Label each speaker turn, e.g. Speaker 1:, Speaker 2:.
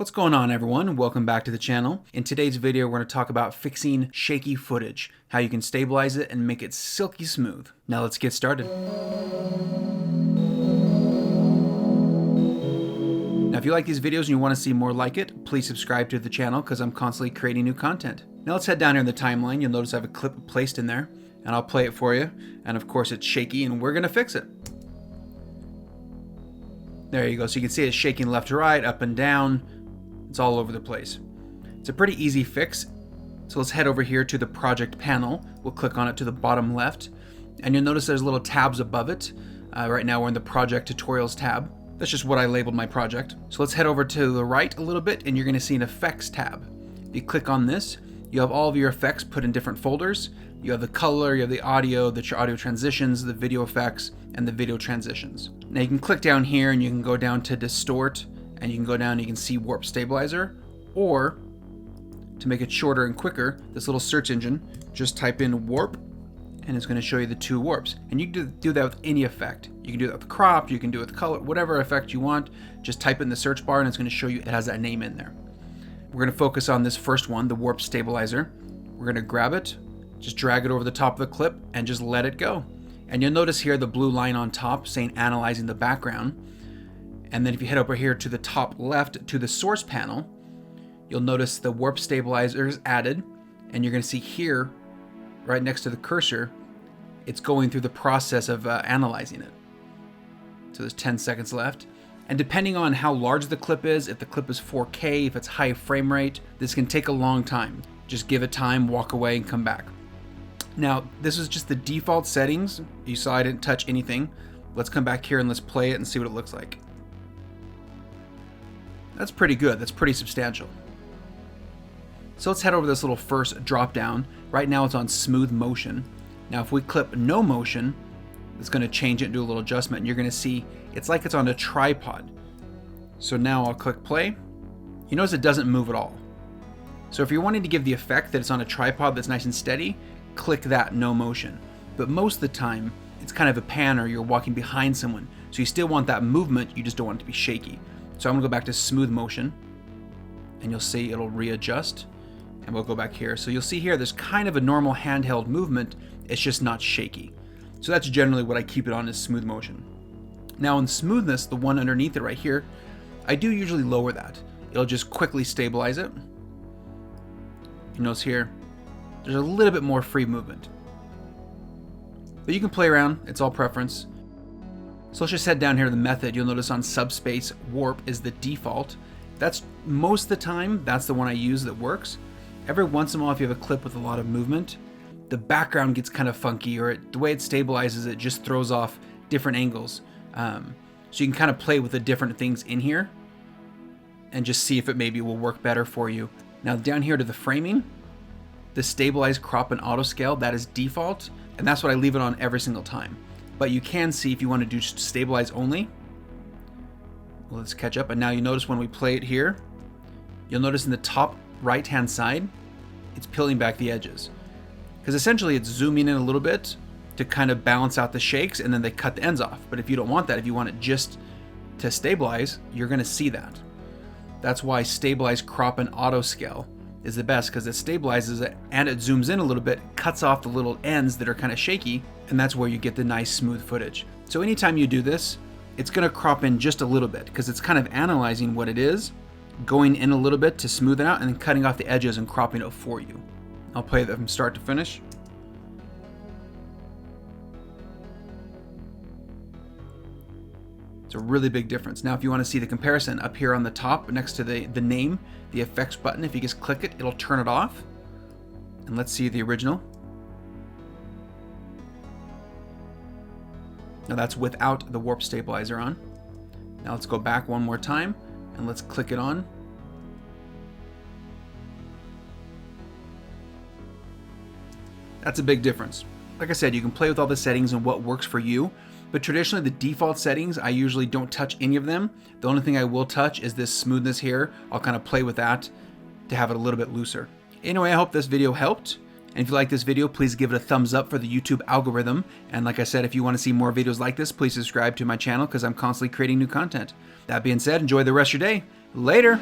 Speaker 1: What's going on, everyone? Welcome back to the channel. In today's video, we're going to talk about fixing shaky footage, how you can stabilize it and make it silky smooth. Now let's get started. Now if you like these videos and you want to see more like it, please subscribe to the channel because I'm constantly creating new content. Now let's head down here in the timeline. You'll notice I have a clip placed in there and I'll play it for you. And of course it's shaky and we're going to fix it. There you go. So you can see it's shaking left to right, up and down. It's all over the place. It's a pretty easy fix. So let's head over here to the project panel. We'll click on it to the bottom left. And you'll notice there's little tabs above it. Right now we're in the project tutorials tab. That's just what I labeled my project. So let's head over to the right a little bit and you're going to see an effects tab. If you click on this, you have all of your effects put in different folders. You have the color, you have the audio, your audio transitions, the video effects, and the video transitions. Now you can click down here and you can go down to distort, and you can go down and you can see Warp Stabilizer, or to make it shorter and quicker, this little search engine, just type in warp and it's going to show you the two warps. And you can do that with any effect. You can do that with crop, you can do it with color, whatever effect you want. Just type it in the search bar and it's going to show you it has that name in there. We're going to focus on this first one, the Warp Stabilizer. We're going to grab it, just drag it over the top of the clip and just let it go. And you'll notice here the blue line on top saying analyzing the background. And then if you head over here to the top left to the source panel, you'll notice the Warp Stabilizer is added. And you're going to see here, right next to the cursor, it's going through the process of analyzing it. So there's 10 seconds left. And depending on how large the clip is, if the clip is 4K, if it's high frame rate, this can take a long time. Just give it time, walk away, and come back. Now, this is just the default settings. You saw I didn't touch anything. Let's come back here and let's play it and see what it looks like. That's pretty good. That's pretty substantial. So let's head over this little first drop down. Right now it's on smooth motion. Now if we clip no motion, it's going to change it and do a little adjustment. And you're going to see it's like it's on a tripod. So now I'll click play. You notice it doesn't move at all. So if you're wanting to give the effect that it's on a tripod that's nice and steady, click that no motion. But most of the time it's kind of a pan or you're walking behind someone. So you still want that movement, you just don't want it to be shaky. So I'm going to go back to smooth motion and you'll see it'll readjust and we'll go back here. So you'll see here there's kind of a normal handheld movement, it's just not shaky. So that's generally what I keep it on, is smooth motion. Now in smoothness, the one underneath it right here, I do usually lower that. It'll just quickly stabilize it. You notice here, there's a little bit more free movement. But you can play around, it's all preference. So let's just head down here to the method. You'll notice on Subspace Warp is the default. That's most of the time, that's the one I use that works. Every once in a while, if you have a clip with a lot of movement, the background gets kind of funky, or the way it stabilizes it just throws off different angles. So you can kind of play with the different things in here and just see if it maybe will work better for you. Now down here to the framing, the stabilize, crop, and auto scale, that is default, and that's what I leave it on every single time. But you can see if you want to do stabilize only. Well, let's catch up. And now you notice when we play it here, you'll notice in the top right hand side, it's peeling back the edges. Because essentially it's zooming in a little bit to kind of balance out the shakes, and then they cut the ends off. But if you don't want that, if you want it just to stabilize, you're going to see that. That's why stabilize, crop, and auto scale is the best, because it stabilizes it and it zooms in a little bit, cuts off the little ends that are kind of shaky, and that's where you get the nice smooth footage. So anytime you do this, it's going to crop in just a little bit because it's kind of analyzing what it is, going in a little bit to smooth it out, and then cutting off the edges and cropping it for you. I'll play that from start to finish. It's a really big difference. Now if you want to see the comparison, up here on the top next to the name, the effects button, if you just click it, it'll turn it off. And let's see the original. Now that's without the Warp Stabilizer on. Now let's go back one more time and let's click it on. That's a big difference. Like I said, you can play with all the settings and what works for you, but traditionally the default settings, I usually don't touch any of them. The only thing I will touch is this smoothness here. I'll kind of play with that to have it a little bit looser. Anyway, I hope this video helped. And if you like this video, please give it a thumbs up for the YouTube algorithm. And like I said, if you want to see more videos like this, please subscribe to my channel because I'm constantly creating new content. That being said, enjoy the rest of your day. Later!